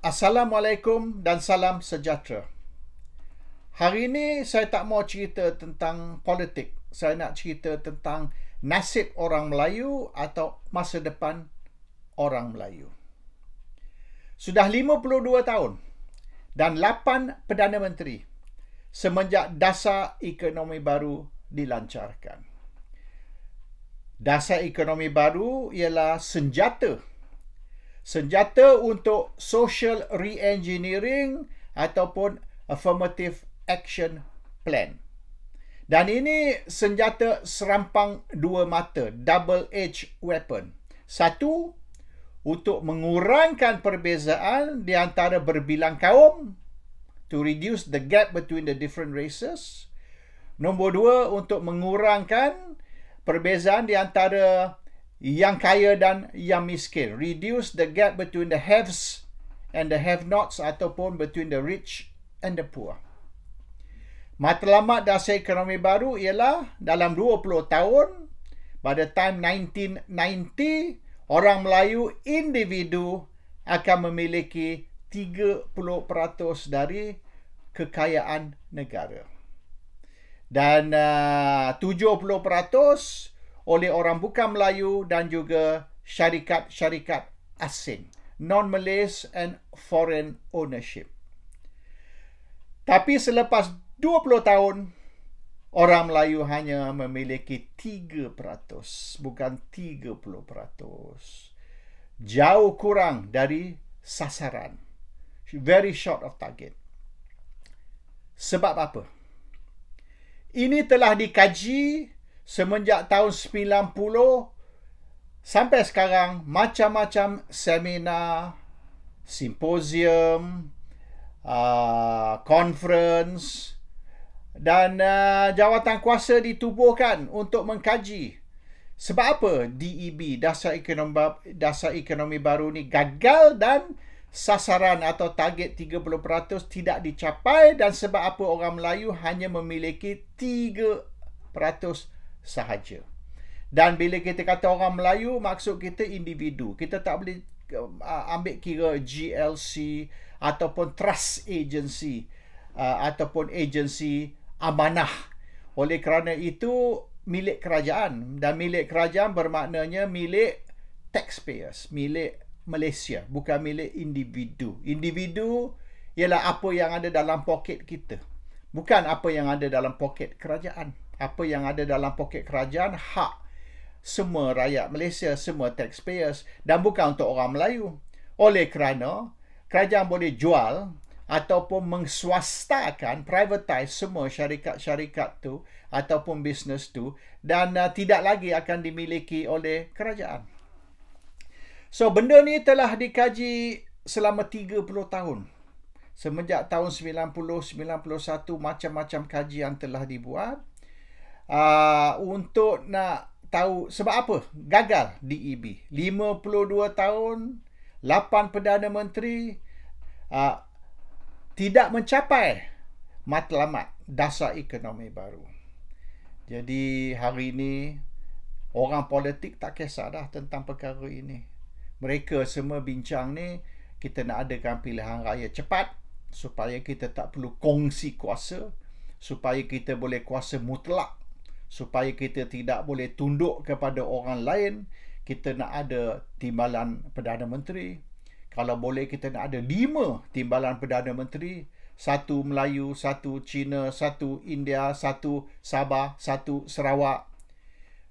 Assalamualaikum dan salam sejahtera. Hari ini saya tak mau cerita tentang politik. Saya nak cerita tentang nasib orang Melayu atau masa depan orang Melayu. Sudah 52 tahun dan 8 Perdana Menteri semenjak dasar ekonomi baru dilancarkan. Dasar ekonomi baru ialah senjata untuk social re-engineering ataupun affirmative action plan. Dan ini senjata serampang dua mata, double-edged weapon. Satu, untuk mengurangkan perbezaan di antara berbilang kaum, to reduce the gap between the different races. Nombor dua, untuk mengurangkan perbezaan di antara yang kaya dan yang miskin. Reduce the gap between the haves and the have-nots ataupun between the rich and the poor. Matlamat dasar ekonomi baru ialah dalam 20 tahun, pada time 1990, orang Melayu individu akan memiliki 30% dari kekayaan negara. Dan 70% oleh orang bukan Melayu dan juga syarikat-syarikat asing, non-Malays and foreign ownership. Tapi selepas 20 tahun, orang Melayu hanya memiliki 3%, bukan 30%. Jauh kurang dari sasaran. Very short of target. Sebab apa? Ini telah dikaji semenjak tahun 90 sampai sekarang, macam-macam seminar, simposium, conference dan jawatan kuasa ditubuhkan untuk mengkaji sebab apa DEB, dasar ekonomi baru ni gagal dan sasaran atau target 30% tidak dicapai, dan sebab apa orang Melayu hanya memiliki 3% sahaja. Dan bila kita kata orang Melayu, maksud kita individu. Kita tak boleh ambil kira GLC ataupun trust agency ataupun agensi amanah. Oleh kerana itu milik kerajaan, dan milik kerajaan bermaknanya milik taxpayers, milik Malaysia, bukan milik individu. Individu ialah apa yang ada dalam poket kita, bukan apa yang ada dalam poket kerajaan. Apa yang ada dalam poket kerajaan hak semua rakyat Malaysia, semua taxpayers, dan bukan untuk orang Melayu. Oleh kerana kerajaan boleh jual ataupun mengswastakan, privatize semua syarikat-syarikat tu ataupun bisnes tu, dan tidak lagi akan dimiliki oleh kerajaan. So, benda ni telah dikaji selama 30 tahun. Semenjak tahun 90-91, macam-macam kajian telah dibuat untuk nak tahu sebab apa gagal DEB. 52 tahun, 8 Perdana Menteri tidak mencapai matlamat dasar ekonomi baru. Jadi hari ini orang politik tak kisah dah tentang perkara ini. Mereka semua bincang ni, kita nak adakan pilihan raya cepat supaya kita tak perlu kongsi kuasa, supaya kita boleh kuasa mutlak, supaya kita tidak boleh tunduk kepada orang lain. Kita nak ada timbalan Perdana Menteri. Kalau boleh kita nak ada 5 timbalan Perdana Menteri. 1 Melayu, 1 Cina, 1 India, 1 Sabah, 1 Sarawak.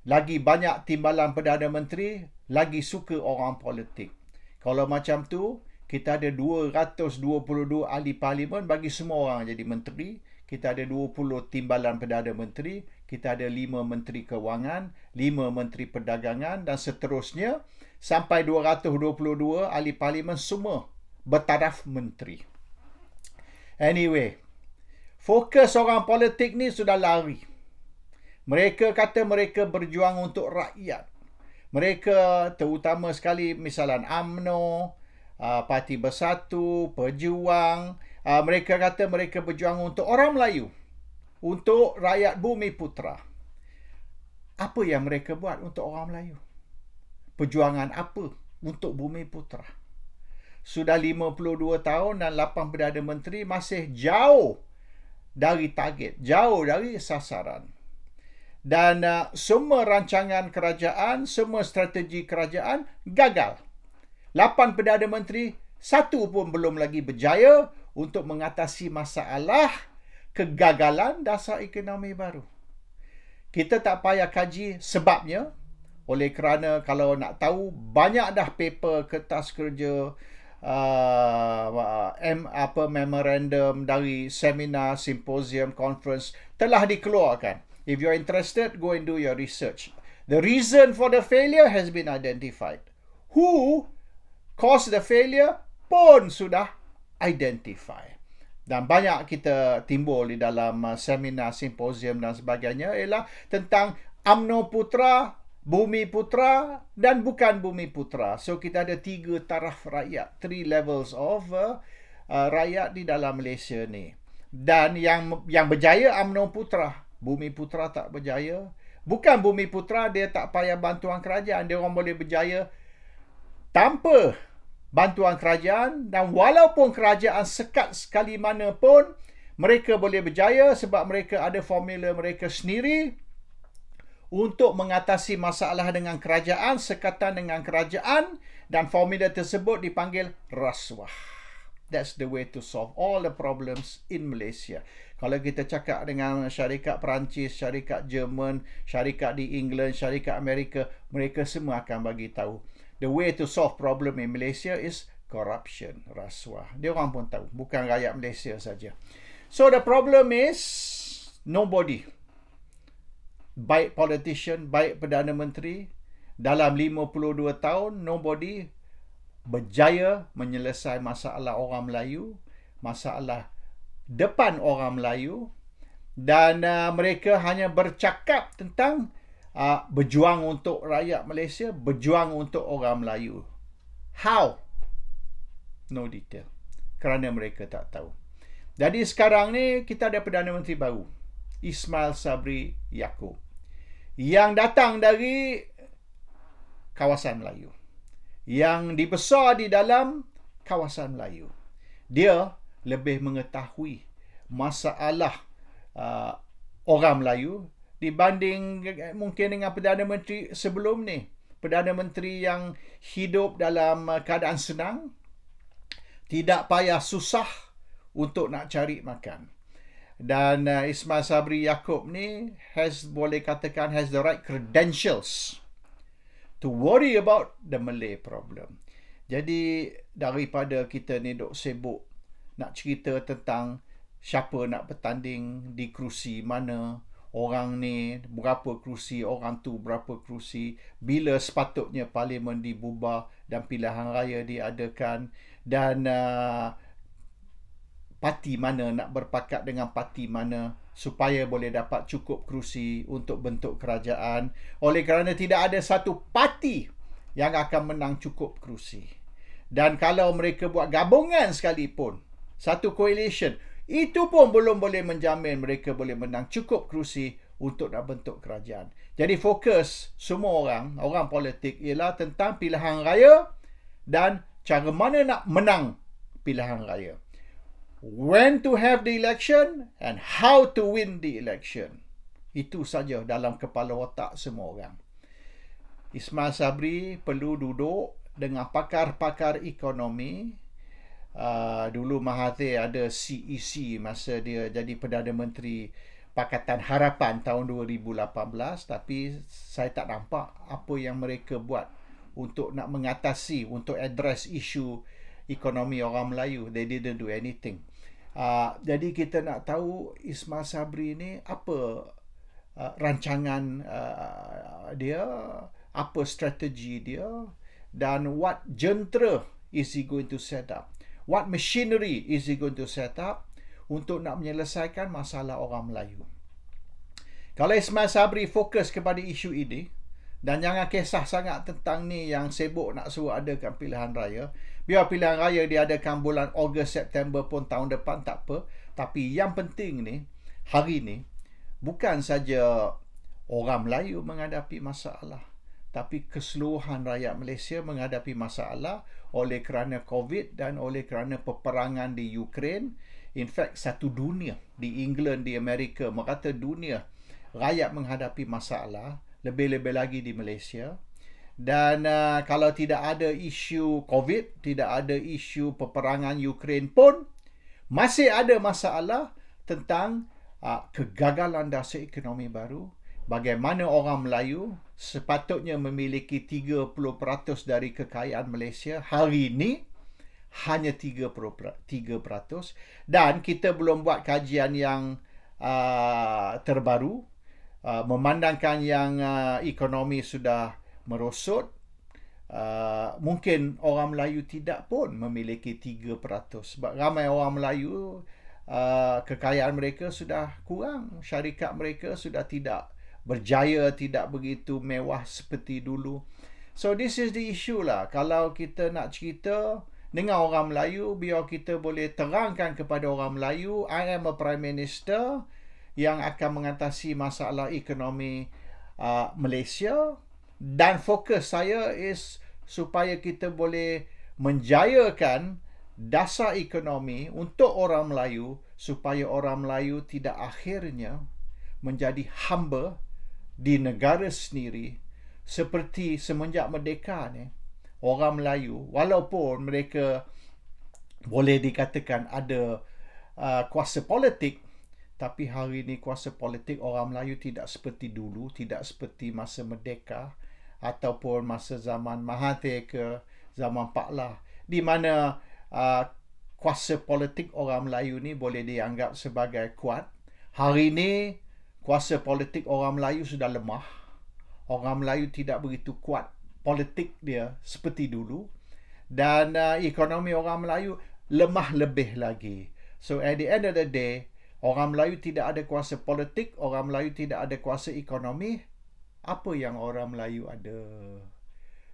Lagi banyak timbalan Perdana Menteri, lagi suka orang politik. Kalau macam tu, kita ada 222 ahli parlimen, bagi semua orang jadi menteri. Kita ada 20 timbalan Perdana Menteri, kita ada 5 Menteri Kewangan, 5 Menteri Perdagangan, dan seterusnya sampai 222 ahli parlimen semua bertaraf menteri. Anyway, fokus orang politik ni sudah lari. Mereka kata mereka berjuang untuk rakyat. Mereka terutama sekali misalnya UMNO, Parti Bersatu, Pejuang, mereka kata mereka berjuang untuk orang Melayu, untuk rakyat Bumi Putera. Apa yang mereka buat untuk orang Melayu? Perjuangan apa untuk Bumi Putera? sudah 52 tahun dan 8 Perdana Menteri masih jauh dari target, jauh dari sasaran. Dan semua rancangan kerajaan, semua strategi kerajaan gagal. 8 Perdana Menteri, satu pun belum lagi berjaya untuk mengatasi masalah kegagalan dasar ekonomi baru. Kita tak payah kaji sebabnya, oleh kerana kalau nak tahu, banyak dah paper, kertas kerja, memorandum dari seminar, simposium, conference telah dikeluarkan. If you're interested, go and do your research. The reason for the failure has been identified. Who caused the failure pun sudah identify. Dan banyak kita timbul di dalam seminar, simposium dan sebagainya ialah tentang UMNO Putra, Bumi Putra dan bukan Bumi Putra. So kita ada 3 taraf rakyat, 3 levels of rakyat di dalam Malaysia ni. Dan yang berjaya UMNO Putra, Bumi Putra tak berjaya. Bukan Bumi Putra, dia tak payah bantuan kerajaan, dia orang boleh berjaya tanpa bantuan kerajaan, dan walaupun kerajaan sekat sekali mana pun, mereka boleh berjaya sebab mereka ada formula mereka sendiri untuk mengatasi masalah dengan kerajaan, sekatan dengan kerajaan, dan formula tersebut dipanggil rasuah. That's the way to solve all the problems in Malaysia. Kalau kita cakap dengan syarikat Perancis, syarikat Jerman, syarikat di England, syarikat Amerika, mereka semua akan bagi tahu. The way to solve problem in Malaysia is corruption, rasuah. Dia orang pun tahu, bukan rakyat Malaysia saja. So the problem is nobody, baik politician, baik Perdana Menteri, dalam 52 tahun, nobody berjaya menyelesaikan masalah orang Melayu, masalah depan orang Melayu, dan mereka hanya bercakap tentang berjuang untuk rakyat Malaysia, berjuang untuk orang Melayu. How? No detail. Kerana mereka tak tahu. Jadi sekarang ni kita ada Perdana Menteri baru, Ismail Sabri Yaakob, yang datang dari kawasan Melayu, yang dibesar di dalam kawasan Melayu. Dia lebih mengetahui masalah orang Melayu dibanding mungkin dengan Perdana Menteri sebelum ni. Perdana Menteri yang hidup dalam keadaan senang, tidak payah susah untuk nak cari makan. Dan Ismail Sabri Yaakob ni boleh katakan has the right credentials to worry about the Malay problem. Jadi daripada kita ni duk sibuk nak cerita tentang siapa nak bertanding di kerusi mana, orang ni berapa kerusi, orang tu berapa kerusi, bila sepatutnya parlimen dibubar dan pilihan raya diadakan, dan parti mana nak berpakat dengan parti mana supaya boleh dapat cukup kerusi untuk bentuk kerajaan, oleh kerana tidak ada satu parti yang akan menang cukup kerusi. Dan kalau mereka buat gabungan sekalipun, satu coalition, itu pun belum boleh menjamin mereka boleh menang cukup kerusi untuk nak bentuk kerajaan. Jadi fokus semua orang politik ialah tentang pilihan raya dan cara mana nak menang pilihan raya. When to have the election and how to win the election. Itu saja dalam kepala otak semua orang. Ismail Sabri perlu duduk dengan pakar-pakar ekonomi. Dulu Mahathir ada CEC masa dia jadi Perdana Menteri Pakatan Harapan tahun 2018, tapi saya tak nampak apa yang mereka buat untuk nak mengatasi, untuk address isu ekonomi orang Melayu. They didn't do anything. Jadi kita nak tahu Ismail Sabri ni apa rancangan dia, apa strategi dia, dan what jentera is he going to set up, what machinery is he going to set up untuk nak menyelesaikan masalah orang Melayu. Kalau Ismail Sabri fokus kepada isu ini dan jangan kisah sangat tentang ni yang sibuk nak suruh adakan pilihan raya, biar pilihan raya diadakan bulan Ogos, September pun tahun depan tak apa. Tapi yang penting ni, hari ni, bukan saja orang Melayu menghadapi masalah, tapi keseluruhan rakyat Malaysia menghadapi masalah oleh kerana COVID dan oleh kerana peperangan di Ukraine. In fact, satu dunia di England, di Amerika, merata dunia rakyat menghadapi masalah, lebih-lebih lagi di Malaysia. Dan kalau tidak ada isu COVID, tidak ada isu peperangan Ukraine pun, masih ada masalah tentang kegagalan dasar ekonomi baru. Bagaimana orang Melayu sepatutnya memiliki 30% dari kekayaan Malaysia. Hari ini hanya 3%. Dan kita belum buat kajian yang terbaru. Memandangkan yang ekonomi sudah merosot, mungkin orang Melayu tidak pun memiliki 3%. Sebab ramai orang Melayu kekayaan mereka sudah kurang. Syarikat mereka sudah tidak berjaya, tidak begitu mewah seperti dulu. So this is the issue lah. Kalau kita nak cerita dengan orang Melayu, biar kita boleh terangkan kepada orang Melayu, I am a Prime Minister yang akan mengatasi masalah ekonomi Malaysia, dan fokus saya is supaya kita boleh menjayakan dasar ekonomi untuk orang Melayu, supaya orang Melayu tidak akhirnya menjadi hamba di negara sendiri. Seperti semenjak merdeka ni, orang Melayu walaupun mereka boleh dikatakan ada kuasa politik, tapi hari ini kuasa politik orang Melayu tidak seperti dulu, tidak seperti masa merdeka ataupun masa zaman Mahathir ke zaman Pak Lah, di mana kuasa politik orang Melayu ni boleh dianggap sebagai kuat. Hari ini kuasa politik orang Melayu sudah lemah. Orang Melayu tidak begitu kuat politik dia seperti dulu. Dan ekonomi orang Melayu lemah lebih lagi. So at the end of the day, orang Melayu tidak ada kuasa politik, orang Melayu tidak ada kuasa ekonomi. Apa yang orang Melayu ada?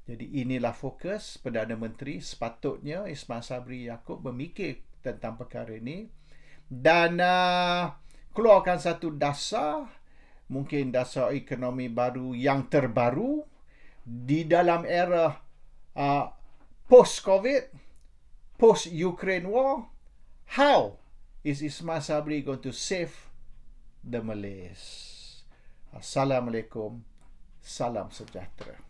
Jadi inilah fokus Perdana Menteri. Sepatutnya Ismail Sabri Yaakob memikir tentang perkara ini. Dan keluarkan satu dasar, mungkin dasar ekonomi baru yang terbaru di dalam era post-COVID, post-Ukraine war. How is Ismail Sabri going to save the Malays? Assalamualaikum, salam sejahtera.